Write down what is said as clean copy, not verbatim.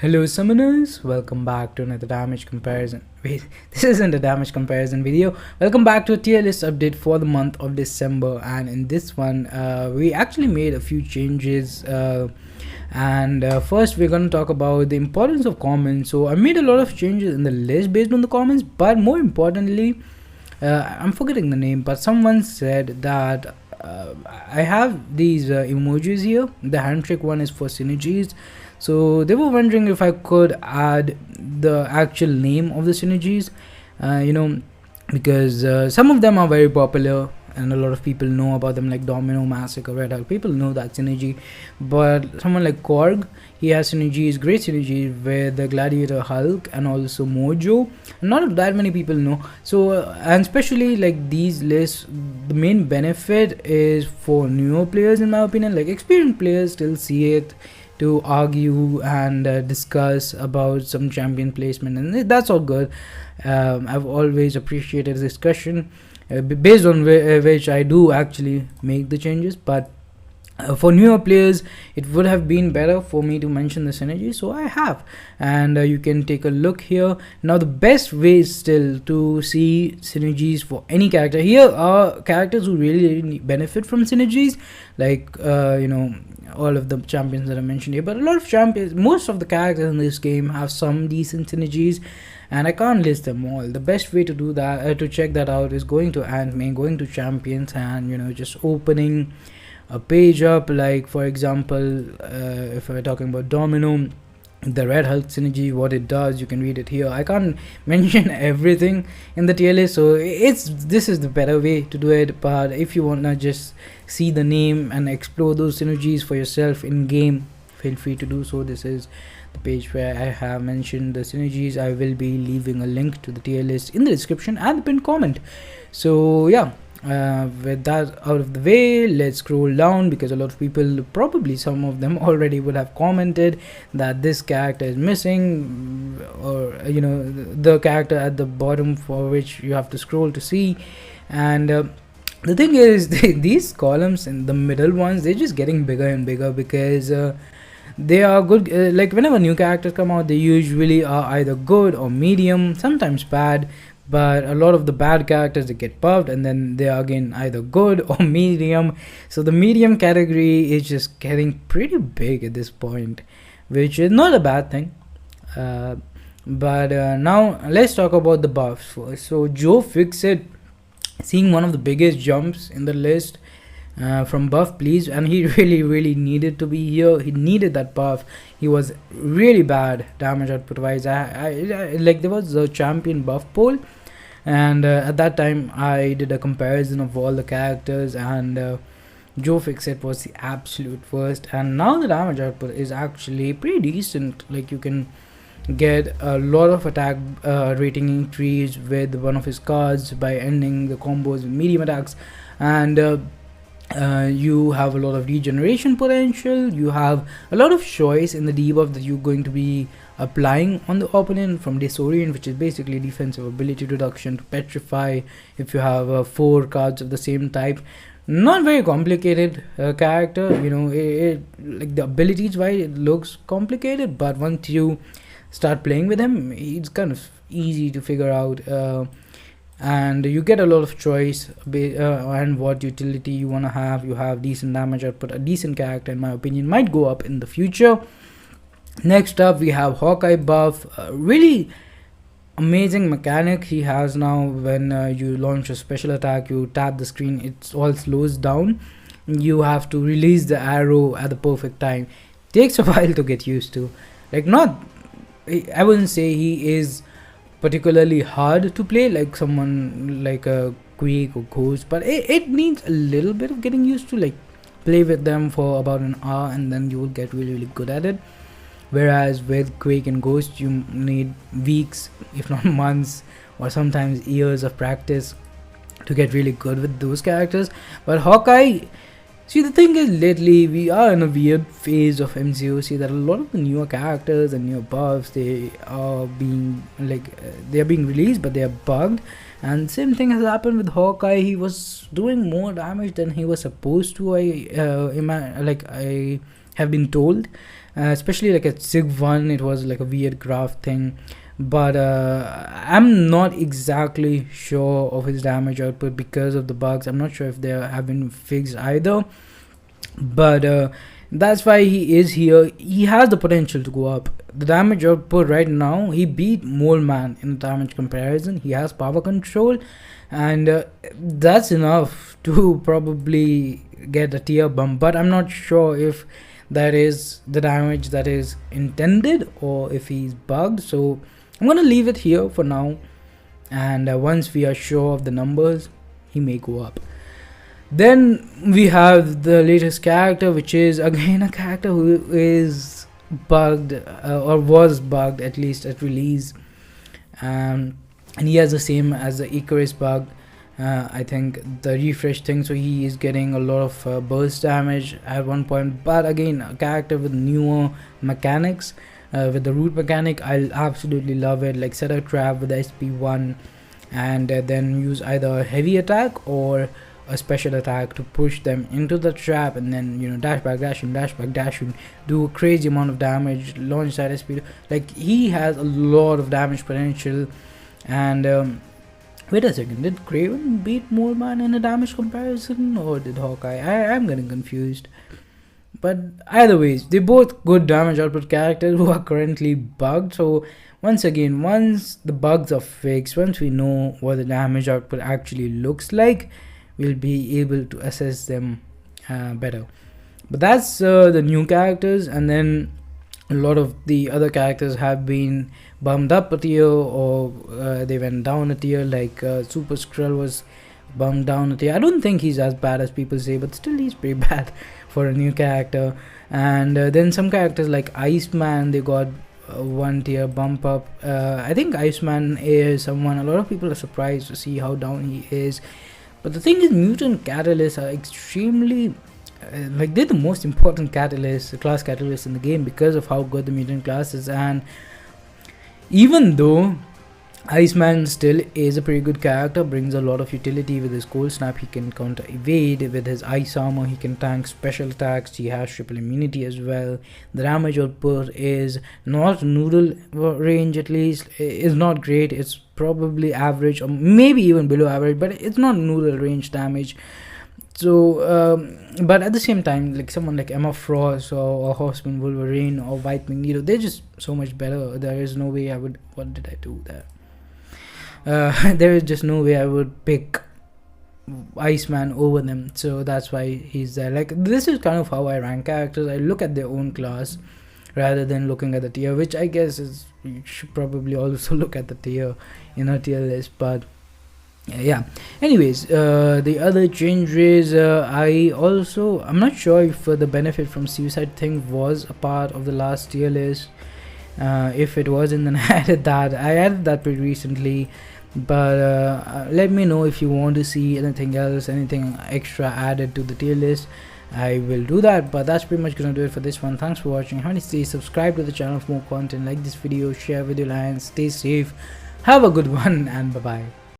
Hello summoners, welcome back to another damage comparison. Wait, this isn't a damage comparison video. Welcome back to a tier list update for the month of December, and in this one we actually made a few changes and first we're going to talk about the importance of comments. So I made a lot of changes in the list based on the comments, but more importantly, I'm forgetting the name, but someone said that I have these emojis here. The handshake one is for Synergies, so they were wondering if I could add the actual name of the Synergies, because some of them are very popular and a lot of people know about them, like Domino, Massacre, Red Hulk. People know that synergy, but someone like Korg, he has synergies, great synergy with the Gladiator Hulk and also Mojo. Not that many people know. So and especially like these lists, the main benefit is for newer players, in my opinion. Like experienced players still see it to argue and discuss about some champion placement, and that's all good. I've always appreciated the discussion based on which I do actually make the changes, but for newer players it would have been better for me to mention the synergy, so I have, and you can take a look here. Now the best way still to see synergies for any character, here are characters who really benefit from synergies, like all of the champions that I mentioned here, but a lot of champions, most of the characters in this game have some decent synergies, and I can't list them all. The best way to do that, to check that out, is going to Ant-Man, going to champions, and just opening a page up. Like for example, if we're talking about Domino, the Red Hulk synergy, what it does, you can read it here. I can't mention everything in the tier list, so this is the better way to do it. But if you want to just see the name and explore those synergies for yourself in game, feel free to do so. This is the page where I have mentioned the synergies. I will be leaving a link to the tier list in the description and the pinned comment. So yeah, with that out of the way, let's scroll down, because a lot of people, probably some of them already would have commented that this character is missing, or the character at the bottom for which you have to scroll to see. And the thing is, these columns in the middle ones, they're just getting bigger and bigger, because they are good. Like whenever new characters come out, they usually are either good or medium, sometimes bad, but a lot of the bad characters, they get buffed and then they are again either good or medium. So the medium category is just getting pretty big at this point, which is not a bad thing. But now let's talk about the buffs first. So Joe Fixit, seeing one of the biggest jumps in the list from buff please, and he really needed to be here. He needed that buff. He was really bad damage output wise. I like, there was a champion buff poll, and at that time I did a comparison of all the characters, and Joe Fixit was the absolute worst. And now the damage output is actually pretty decent. Like you can get a lot of attack rating increase with one of his cards by ending the combos with medium attacks, and you have a lot of regeneration potential. You have a lot of choice in the debuff that you're going to be applying on the opponent, from Disorient, which is basically defensive ability reduction, to Petrify if you have 4 cards of the same type. Not very complicated character, like the abilities wise it looks complicated, but once you start playing with him, it's kind of easy to figure out, and you get a lot of choice and what utility you want to have. You have decent damage output. A decent character, in my opinion, might go up in the future. Next up we have Hawkeye buff. Really amazing mechanic he has now. When you launch a special attack, you tap the screen, it all slows down. You have to release the arrow at the perfect time. Takes a while to get used to. Like, not, I wouldn't say he is particularly hard to play like someone like a Quake or Ghost, but it needs a little bit of getting used to. Like, play with them for about an hour and then you will get really good at it. Whereas with Quake and Ghost, you need weeks, if not months, or sometimes years of practice to get really good with those characters. But Hawkeye, see, the thing is, lately we are in a weird phase of MCOC that a lot of the newer characters and newer buffs, they are being released, but they are bugged. And same thing has happened with Hawkeye. He was doing more damage than he was supposed to. I have been told, especially like at Sig 1 it was like a weird graph thing. But I'm not exactly sure of his damage output because of the bugs. I'm not sure if they have been fixed either, but that's why he is here. He has the potential to go up. The damage output right now, he beat Mole Man in damage comparison. He has power control, and that's enough to probably get a tier bump. But I'm not sure if that is the damage that is intended or if he's bugged. So I'm gonna leave it here for now, and once we are sure of the numbers, he may go up. Then we have the latest character, which is again a character who is bugged, or was bugged at least at release, and he has the same as the Icarus bug. I think the refresh thing, so he is getting a lot of burst damage at one point. But again, a character with newer mechanics, with the root mechanic, I absolutely love it. Like set a trap with the SP1, and then use either a heavy attack or a special attack to push them into the trap, and then dash back, dash in, do a crazy amount of damage, launch that SP. Like he has a lot of damage potential. And wait a second, did Craven beat Mole Man in a damage comparison, or did Hawkeye? I'm getting confused. But either ways, they're both good damage output characters who are currently bugged. So once again, once the bugs are fixed, once we know what the damage output actually looks like, we'll be able to assess them better. But that's the new characters, and then a lot of the other characters have been bumped up a tier, or they went down a tier. Like Super Skrull was bumped down a tier. I don't think he's as bad as people say, but still he's pretty bad for a new character. And then some characters like Iceman, they got one tier bump up. I think Iceman is someone a lot of people are surprised to see how down he is. But the thing is, mutant catalysts are extremely like they're the most important class catalyst in the game because of how good the mutant class is. And even though Iceman still is a pretty good character, brings a lot of utility with his cold snap, he can counter evade, with his ice armor he can tank special attacks, he has triple immunity as well. The damage output is not noodle range, at least is not great. It's probably average or maybe even below average, but it's not noodle range damage. So but at the same time, like someone like Emma Frost or Horseman Wolverine or White Magneto, they're just so much better. There is no way I would, what did I do there? There is just no way I would pick Iceman over them, so that's why he's there. Like this is kind of how I rank characters. I look at their own class rather than looking at the tier, which I guess is, you should probably also look at the tier in a tier list. But yeah, anyways, the other changes, I'm not sure if the benefit from suicide thing was a part of the last tier list. If it wasn't, then I added that pretty recently. But let me know if you want to see anything else, anything extra added to the tier list. I will do that. But that's pretty much gonna do it for this one. Thanks for watching. Have a nice day. Subscribe to the channel for more content. Like this video, share with your friends, stay safe, have a good one, and bye bye.